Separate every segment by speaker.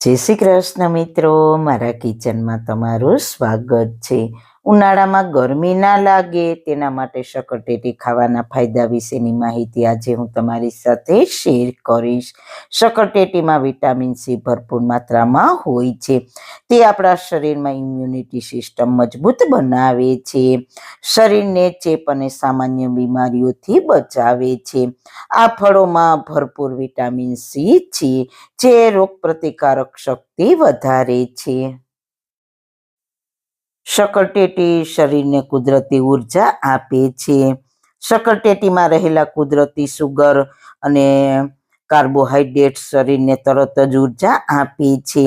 Speaker 1: જય શ્રી કૃષ્ણ મિત્રો, મારા કિચનમાં તમારું સ્વાગત છે। ઉનાળામાં ગરમી ના લાગે તેના માટે શક્કરટેટી ખાવાના ફાયદા વિશેની માહિતી આજે હું તમારી સાથે શેર કરીશ। શક્કરટેટીમાં વિટામિન સી ભરપૂર માત્રામાં હોય છે। તે આપણા શરીરમાં ઇમ્યુનિટી સિસ્ટમ મજબૂત બનાવે છે, શરીરને ચેપ અને સામાન્ય બીમારીઓથી બચાવે છે। આ ફળોમાં ભરપૂર વિટામિન સી છે, જે રોગ પ્રતિકારક શક્તિ વધારે છે। શક્કરટેટી શરીરને કુદરતી ઉર્જા આપે છે। શક્કરટેટીમાં રહેલા કુદરતી સુગર અને કાર્બોહાઈડ્રેટ શરીરને તરત જ ઉર્જા આપે છે।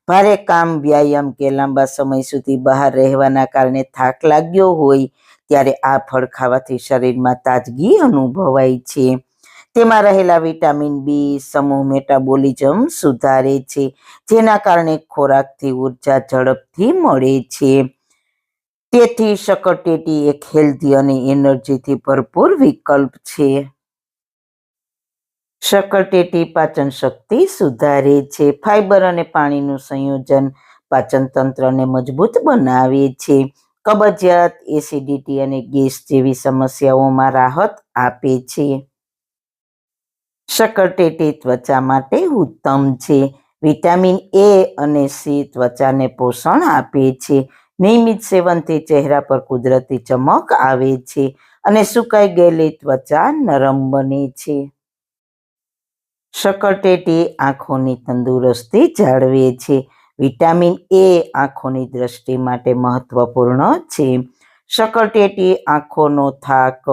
Speaker 1: ભારે કામ, વ્યાયામ કે લાંબા સમય સુધી બહાર રહેવાના કારણે થાક લાગ્યો હોય ત્યારે આ ફળ ખાવાથી શરીરમાં તાજગી અનુભવાય છે। તેમાં રહેલા વિટામિન બી સમૂહ મેટાબોલિઝમ સુધારે છે, જેના કારણે ખોરાકથી ઉર્જા ઝડપથી મળે છે। તેથી શક્કરટેટી એક હેલ્ધી અને એનર્જીથી ભરપૂર વિકલ્પ છે। શક્કરટેટી પાચન શક્તિ સુધારે છે। ફાઈબર અને પાણીનું સંયોજન પાચન તંત્રને મજબૂત બનાવે છે, કબજિયાત, એસિડિટી અને ગેસ જેવી સમસ્યાઓમાં રાહત આપે છે। શક્કરટેટી ત્વચા માટે ઉત્તમ છે। વિટામિન એ અને સી ત્વચાને પોષણ આપે છે। નિયમિત સેવનથી ચહેરા પર કુદરતી ચમક આવે છે અને સુકાઈ ગયેલી ત્વચા નરમ બને છે। શક્કરટેટી આંખોની તંદુરસ્તી જાળવે છે। વિટામિન એ આંખોની દ્રષ્ટિ માટે મહત્વપૂર્ણ છે। શક્કરટેટી આંખોનો થાક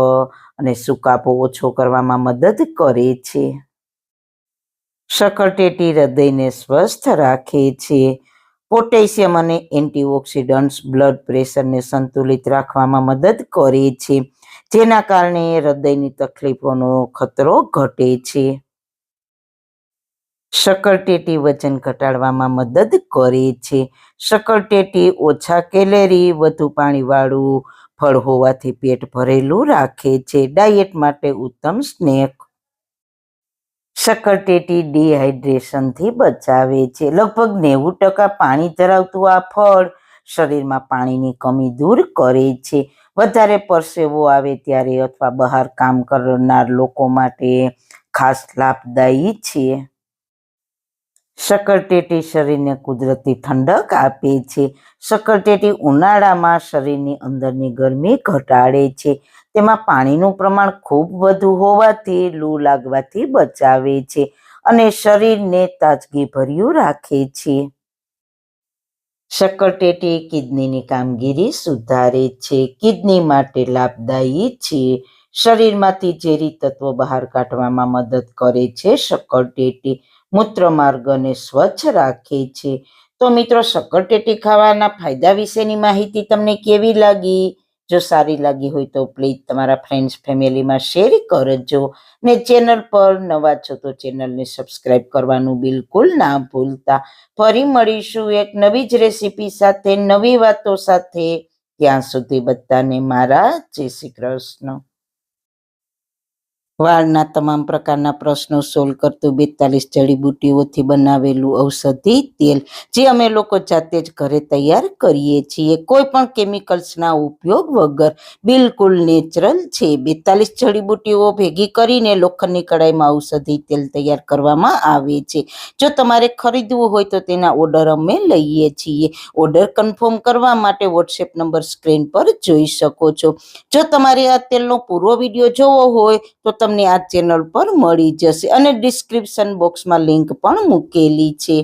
Speaker 1: અને સુકાપો ઓછો કરવામાં મદદ કરે છે। શક્કરટેટી હૃદયને સ્વસ્થ રાખે છે। પોટેશિયમ અને એન્ટીઓક્સિડન્ટ્સ બ્લડ પ્રેશરને સંતુલિત રાખવામાં મદદ કરે છે, જેના કારણે હૃદયની તકલીફોનો ખતરો ઘટે છે। શક્કરટેટી વજન ઘટાડવામાં મદદ કરે છે। શક્કરટેટી ઓછા કેલેરી, વધુ પાણીવાળું ફળ હોવાથી પેટ ભરેલું રાખે છે। ડાયટ માટે ઉત્તમ સ્નેક। શક્કરટેટી ડિહાઇડ્રેશનથી બચાવે છે। લગભગ 90% પાણી ધરાવતું આ ફળ શરીરમાં પાણીની કમી દૂર કરે છે। વધારે પરસેવો આવે ત્યારે અથવા બહાર કામ કરનાર લોકો માટે ખાસ લાભદાયી છે। શક્કરટેટી શરીરને કુદરતી ઠંડક આપે છે। શક્કરટેટી ઉનાળામાં શરીરની અંદરની ગરમી ઘટાડે છે। તેમાં પાણીનું પ્રમાણ ખૂબ વધુ હોવાથી લૂ લાગવાથી બચાવે છે અને શરીરને તાજગીભર્યું રાખે છે। શક્કરટેટી કિડનીની કામગીરી સુધારે છે, કિડની માટે લાભદાયી છે। શરીરમાંથી ઝેરી તત્વો બહાર કાઢવામાં મદદ કરે છે। શક્કરટેટી મૂત્રમાર્ગને સ્વચ્છ રાખે છે। તો મિત્રો, શક્કરટેટી ખાવાના ફાયદા વિશેની માહિતી તમને કેવી લાગી? જો સારી લાગી હોય તો પ્લીઝ તમારા ફ્રેન્ડ્સ ફેમિલીમાં શેર કરજો ને ચેનલ પર નવા છો તો ચેનલને સબસ્ક્રાઈબ કરવાનું બિલકુલ ના ભૂલતા। ફરી મળીશું એક નવી જ રેસીપી સાથે, નવી વાતો સાથે। ત્યાં સુધી બધાને મારા જય શ્રી કૃષ્ણ। વાળના તમામ પ્રકારના પ્રશ્નો સોલ્વ કરતું 42 જડીબુટ્ટીઓથી બનાવેલું ઔષધિ તેલ, જે અમે લોકો જાતે જ ઘરે તૈયાર કરીએ છીએ, કોઈ પણ કેમિકલ્સના ઉપયોગ વગર, બિલકુલ નેચરલ છે। 42 જડીબુટ્ટીઓ ભેગી કરીને લોખંડની કડાઈમાં ઔષધિ તેલ તૈયાર કરવામાં આવે છે। જો તમારે ખરીદવું હોય તો તેના ઓર્ડર અમે લઈએ છીએ। ઓર્ડર કન્ફર્મ કરવા માટે વોટ્સએપ નંબર સ્ક્રીન પર જોઈ શકો છો। જો તમારે આ તેલનો પૂરો વિડીયો જોવો હોય તો તમને આ ચેનલ પર મળી જશે અને ડિસ્ક્રિપ્શન બોક્સમાં લિંક પણ મૂકેલી છે।